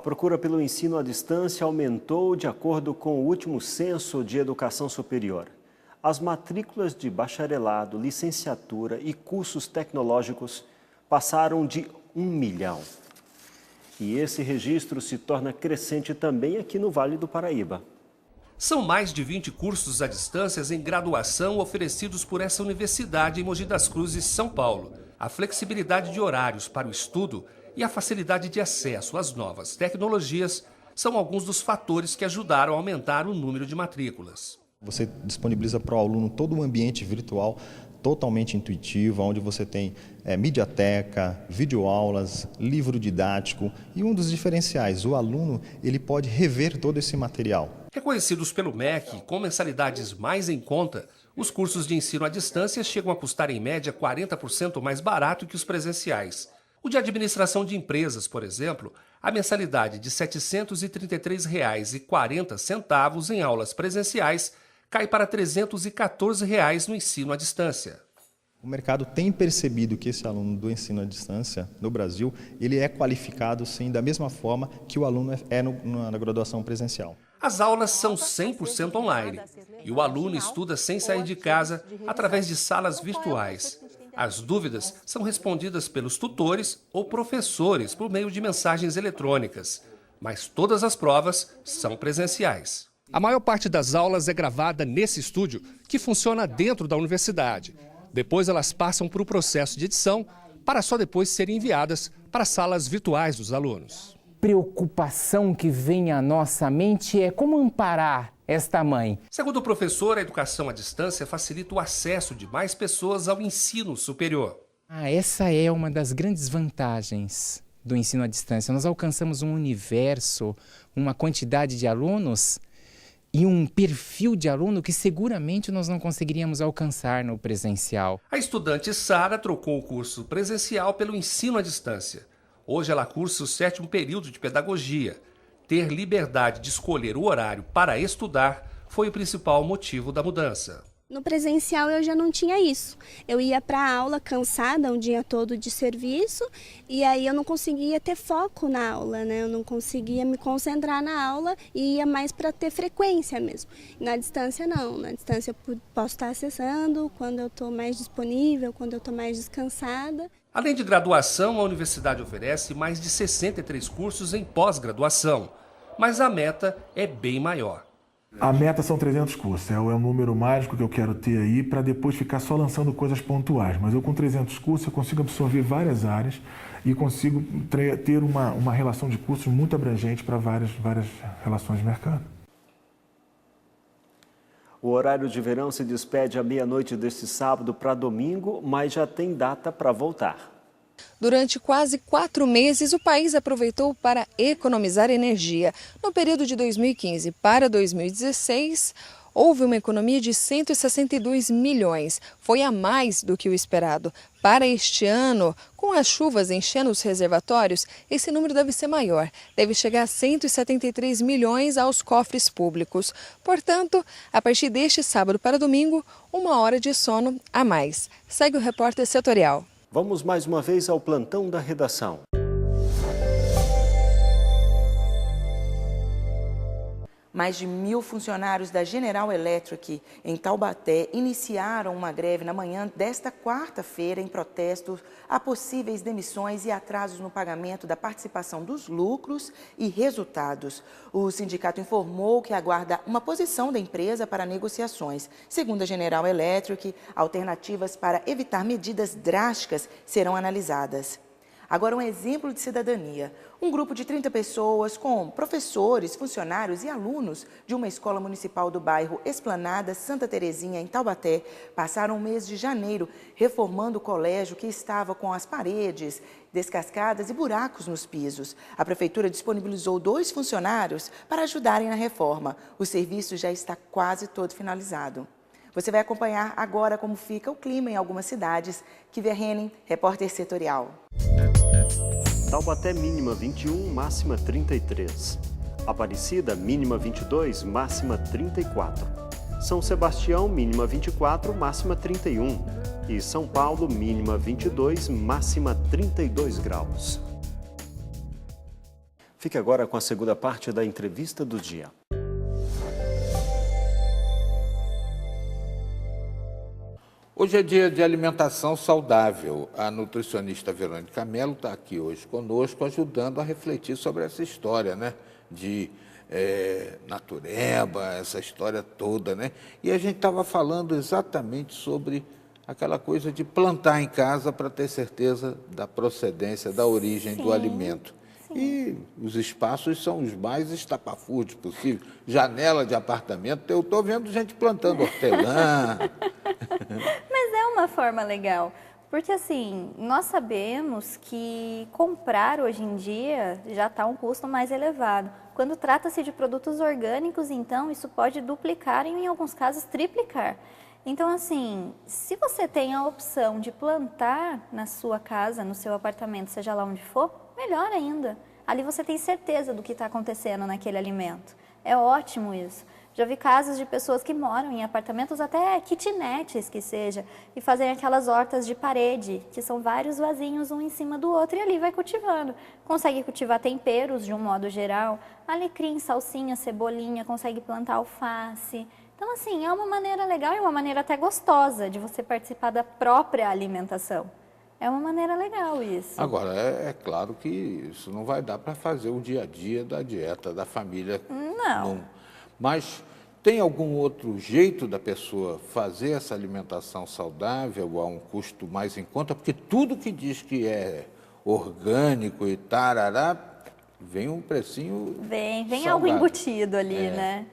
procura pelo ensino à distância aumentou de acordo com o último censo de educação superior. As matrículas de bacharelado, licenciatura e cursos tecnológicos passaram de 1 milhão. E esse registro se torna crescente também aqui no Vale do Paraíba. São mais de 20 cursos à distância em graduação oferecidos por essa universidade em Mogi das Cruzes, São Paulo. A flexibilidade de horários para o estudo e a facilidade de acesso às novas tecnologias são alguns dos fatores que ajudaram a aumentar o número de matrículas. Você disponibiliza para o aluno todo um ambiente virtual totalmente intuitivo, onde você tem mediateca, videoaulas, livro didático e um dos diferenciais, o aluno ele pode rever todo esse material. Reconhecidos pelo MEC com mensalidades mais em conta, os cursos de ensino à distância chegam a custar em média 40% mais barato que os presenciais. O de administração de empresas, por exemplo, a mensalidade de R$ 733,40 em aulas presenciais cai para R$ 314 no ensino à distância. O mercado tem percebido que esse aluno do ensino à distância no Brasil, ele é qualificado sim da mesma forma que o aluno é na graduação presencial. As aulas são 100% online e o aluno estuda sem sair de casa através de salas virtuais. As dúvidas são respondidas pelos tutores ou professores por meio de mensagens eletrônicas, mas todas as provas são presenciais. A maior parte das aulas é gravada nesse estúdio, que funciona dentro da universidade. Depois elas passam por um processo de edição, para só depois serem enviadas para as salas virtuais dos alunos. Preocupação que vem à nossa mente é como amparar esta mãe. Segundo o professor, a educação à distância facilita o acesso de mais pessoas ao ensino superior. Essa é uma das grandes vantagens do ensino à distância. Nós alcançamos um universo, uma quantidade de alunos e um perfil de aluno que seguramente nós não conseguiríamos alcançar no presencial. A estudante Sara trocou o curso presencial pelo ensino à distância. Hoje ela cursa o 7º período de pedagogia. Ter liberdade de escolher o horário para estudar foi o principal motivo da mudança. No presencial eu já não tinha isso. Eu ia para a aula cansada um dia todo de serviço e aí eu não conseguia ter foco na aula, né? Eu não conseguia me concentrar na aula e ia mais para ter frequência mesmo. Na distância não, na distância eu posso estar acessando quando eu estou mais disponível, quando eu estou mais descansada. Além de graduação, a universidade oferece mais de 63 cursos em pós-graduação, mas a meta é bem maior. A meta são 300 cursos, é um número mágico que eu quero ter aí para depois ficar só lançando coisas pontuais. Mas eu com 300 cursos eu consigo absorver várias áreas e consigo ter uma relação de cursos muito abrangente para várias relações de mercado. O horário de verão se despede à meia-noite deste sábado para domingo, mas já tem data para voltar. Durante quase 4 meses, o país aproveitou para economizar energia. No período de 2015 para 2016, houve uma economia de 162 milhões. Foi a mais do que o esperado. Para este ano, com as chuvas enchendo os reservatórios, esse número deve ser maior. Deve chegar a 173 milhões aos cofres públicos. Portanto, a partir deste sábado para domingo, 1 hora de sono a mais. Segue o repórter setorial. Vamos mais uma vez ao plantão da redação. Mais de 1.000 funcionários da General Electric em Taubaté iniciaram uma greve na manhã desta quarta-feira em protesto a possíveis demissões e atrasos no pagamento da participação dos lucros e resultados. O sindicato informou que aguarda uma posição da empresa para negociações. Segundo a General Electric, alternativas para evitar medidas drásticas serão analisadas. Agora, um exemplo de cidadania. Um grupo de 30 pessoas, com professores, funcionários e alunos de uma escola municipal do bairro Esplanada Santa Terezinha, em Taubaté, passaram o mês de janeiro reformando o colégio que estava com as paredes descascadas e buracos nos pisos. A prefeitura disponibilizou 2 funcionários para ajudarem na reforma. O serviço já está quase todo finalizado. Você vai acompanhar agora como fica o clima em algumas cidades. Kiver Henning, repórter setorial. Taubaté mínima 21, máxima 33. Aparecida mínima 22, máxima 34. São Sebastião mínima 24, máxima 31. E São Paulo mínima 22, máxima 32 graus. Fique agora com a segunda parte da entrevista do dia. Hoje é dia de alimentação saudável. A nutricionista Verônica Mello está aqui hoje conosco, ajudando a refletir sobre essa história, né? De natureba, essa história toda, né? E a gente estava falando exatamente sobre aquela coisa de plantar em casa para ter certeza da procedência, da origem do alimento. E os espaços são os mais estapafúrdios possível. Janela de apartamento, eu estou vendo gente plantando hortelã. Mas é uma forma legal, porque assim, nós sabemos que comprar hoje em dia já está um custo mais elevado. Quando trata-se de produtos orgânicos, então, isso pode duplicar e, em alguns casos, triplicar. Então, assim, se você tem a opção de plantar na sua casa, no seu apartamento, seja lá onde for, melhor ainda. Ali você tem certeza do que está acontecendo naquele alimento. É ótimo isso. Já vi casos de pessoas que moram em apartamentos, até kitnets que seja, e fazem aquelas hortas de parede, que são vários vasinhos um em cima do outro, e ali vai cultivando. Consegue cultivar temperos de um modo geral, alecrim, salsinha, cebolinha, consegue plantar alface. Então, assim, é uma maneira legal e uma maneira até gostosa de você participar da própria alimentação. É uma maneira legal isso. Agora, é claro que isso não vai dar para fazer o dia a dia da dieta da família. Não. Mas tem algum outro jeito da pessoa fazer essa alimentação saudável a um custo mais em conta? Porque tudo que diz que é orgânico e tarará, vem um precinho Vem salgado. Algo embutido ali, né?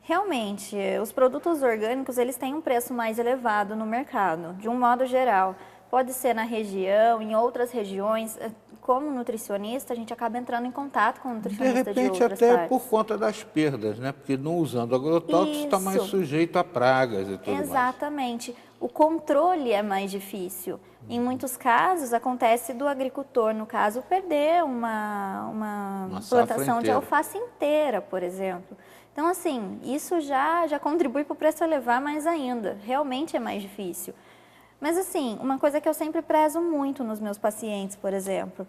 Realmente, os produtos orgânicos, eles têm um preço mais elevado no mercado, de um modo geral. Pode ser na região, em outras regiões. Como nutricionista, a gente acaba entrando em contato com o nutricionista de outras partes. De repente, até por conta das perdas, né? Porque não usando agrotóxicos está mais sujeito a pragas e tudo mais. Exatamente. O controle é mais difícil. Em muitos casos, acontece do agricultor, no caso, perder uma plantação de alface inteira, por exemplo. Então, assim, isso já contribui para o preço elevar mais ainda. Realmente é mais difícil. Mas, assim, uma coisa que eu sempre prezo muito nos meus pacientes, por exemplo,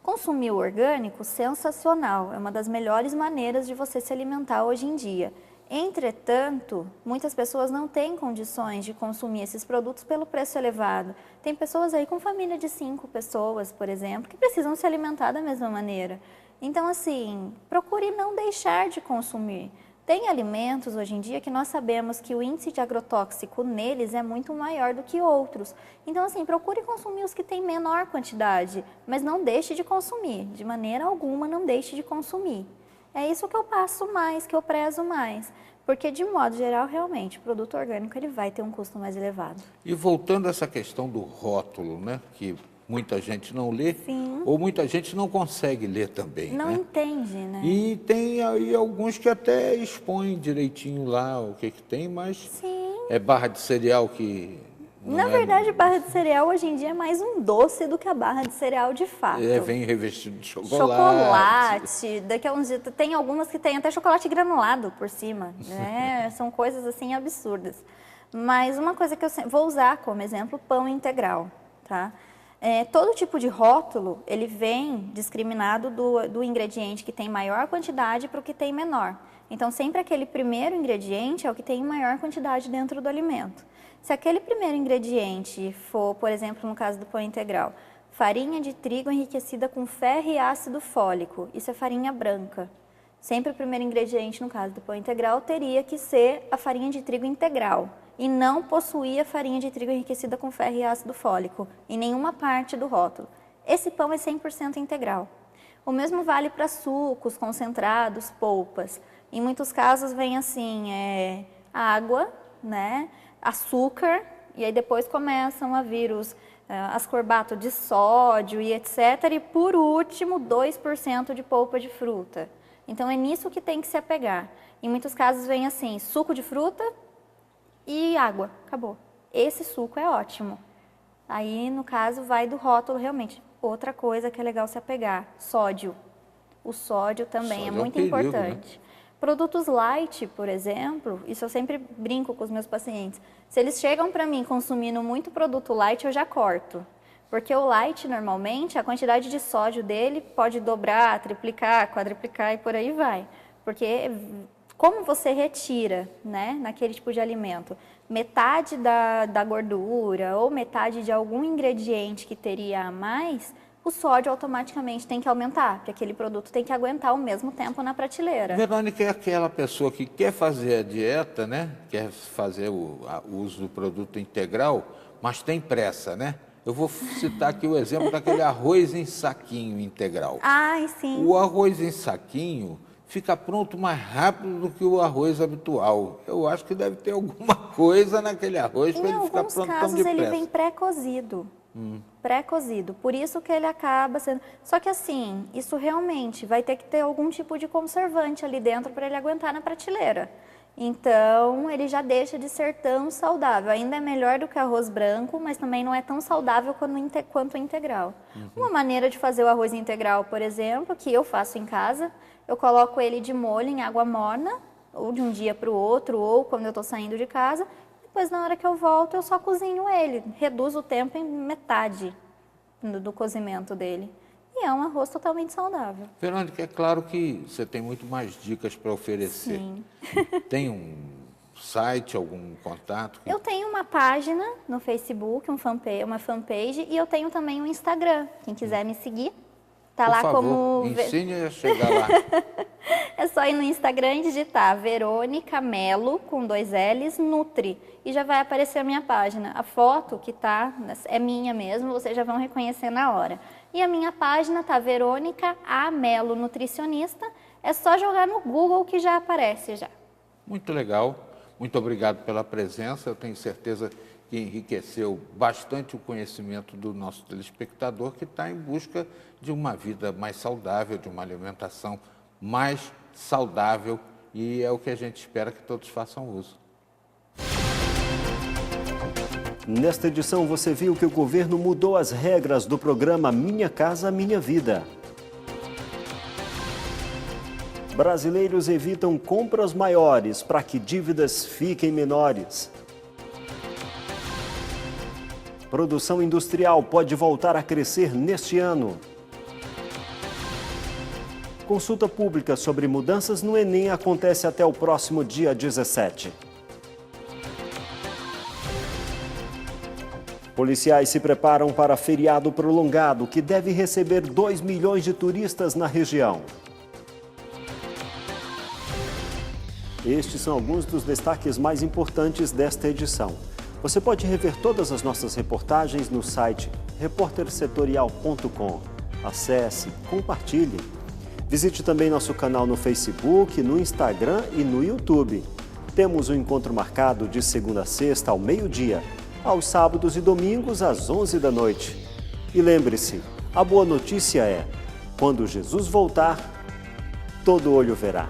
consumir o orgânico, sensacional, é uma das melhores maneiras de você se alimentar hoje em dia. Entretanto, muitas pessoas não têm condições de consumir esses produtos pelo preço elevado. Tem pessoas aí com família de 5 pessoas, por exemplo, que precisam se alimentar da mesma maneira. Então, assim, procure não deixar de consumir. Tem alimentos hoje em dia que nós sabemos que o índice de agrotóxico neles é muito maior do que outros. Então, assim, procure consumir os que têm menor quantidade, mas não deixe de consumir. De maneira alguma, não deixe de consumir. É isso que eu passo mais, que eu prezo mais. Porque, de modo geral, realmente, o produto orgânico ele vai ter um custo mais elevado. E voltando a essa questão do rótulo, né? Que muita gente não lê, ou muita gente não consegue ler também. Não entende, né? E tem aí alguns que até expõem direitinho lá o que tem, mas é barra de cereal que... Na verdade, barra de cereal hoje em dia é mais um doce do que a barra de cereal de fato. Vem revestido de chocolate. Chocolate, daqui a uns dias, tem algumas que tem até chocolate granulado por cima, né? São coisas assim absurdas. Mas uma coisa que eu vou usar como exemplo, pão integral, tá? Todo tipo de rótulo, ele vem discriminado do ingrediente que tem maior quantidade para o que tem menor. Então, sempre aquele primeiro ingrediente é o que tem maior quantidade dentro do alimento. Se aquele primeiro ingrediente for, por exemplo, no caso do pão integral, farinha de trigo enriquecida com ferro e ácido fólico, isso é farinha branca. Sempre o primeiro ingrediente, no caso do pão integral, teria que ser a farinha de trigo integral. E não possuía farinha de trigo enriquecida com ferro e ácido fólico, em nenhuma parte do rótulo. Esse pão é 100% integral. O mesmo vale para sucos, concentrados, polpas. Em muitos casos vem assim, água, né, açúcar, e aí depois começam a vir os ascorbato de sódio e etc. E por último, 2% de polpa de fruta. Então é nisso que tem que se apegar. Em muitos casos vem assim, suco de fruta, e água, acabou. Esse suco é ótimo. Aí, no caso, vai do rótulo realmente. Outra coisa que é legal se apegar, sódio. O sódio também é muito importante. Né? Produtos light, por exemplo, isso eu sempre brinco com os meus pacientes. Se eles chegam para mim consumindo muito produto light, eu já corto. Porque o light, normalmente, a quantidade de sódio dele pode dobrar, triplicar, quadruplicar e por aí vai. Porque como você retira, né, naquele tipo de alimento, metade da gordura ou metade de algum ingrediente que teria a mais, o sódio automaticamente tem que aumentar, porque aquele produto tem que aguentar o mesmo tempo na prateleira. Verônica é aquela pessoa que quer fazer a dieta, né? Quer fazer o uso do produto integral, mas tem pressa, né? Eu vou citar aqui o exemplo daquele arroz em saquinho integral. Ai, sim. O arroz em saquinho fica pronto mais rápido do que o arroz habitual. Eu acho que deve ter alguma coisa naquele arroz para ele ficar pronto tão depressa. Em alguns casos ele vem pré-cozido. Pré-cozido, por isso que ele acaba sendo... Só que assim, isso realmente vai ter que ter algum tipo de conservante ali dentro para ele aguentar na prateleira. Então, ele já deixa de ser tão saudável. Ainda é melhor do que arroz branco, mas também não é tão saudável quanto o integral. Uma maneira de fazer o arroz integral, por exemplo, que eu faço em casa, eu coloco ele de molho em água morna, ou de um dia para o outro, ou quando eu estou saindo de casa. Depois, na hora que eu volto, eu só cozinho ele. Reduzo o tempo em metade do cozimento dele. E é um arroz totalmente saudável. Verônica, é claro que você tem muito mais dicas para oferecer. Sim. Tem um site, algum contato? Eu tenho uma página no Facebook, uma fanpage, e eu tenho também um Instagram. Quem quiser me seguir, tá Por lá favor, como... ensine a chegar lá. É só ir no Instagram e digitar Verônica Melo, com 2 L's, Nutri, e já vai aparecer a minha página. A foto que tá é minha mesmo, vocês já vão reconhecer na hora. E a minha página tá Verônica A. Melo Nutricionista, é só jogar no Google que já aparece já. Muito legal, muito obrigado pela presença, eu tenho certeza que enriqueceu bastante o conhecimento do nosso telespectador que está em busca de uma vida mais saudável, de uma alimentação mais saudável, e é o que a gente espera que todos façam uso. Nesta edição você viu que o governo mudou as regras do programa Minha Casa Minha Vida. Brasileiros evitam compras maiores para que dívidas fiquem menores. Produção industrial pode voltar a crescer neste ano. Consulta pública sobre mudanças no Enem acontece até o próximo dia 17. Policiais se preparam para feriado prolongado que deve receber 2 milhões de turistas na região. Estes são alguns dos destaques mais importantes desta edição. Você pode rever todas as nossas reportagens no site repórtersetorial.com. Acesse, compartilhe. Visite também nosso canal no Facebook, no Instagram e no YouTube. Temos um encontro marcado de segunda a sexta ao meio-dia, aos sábados e domingos às 11 da noite. E lembre-se, a boa notícia é, quando Jesus voltar, todo olho verá.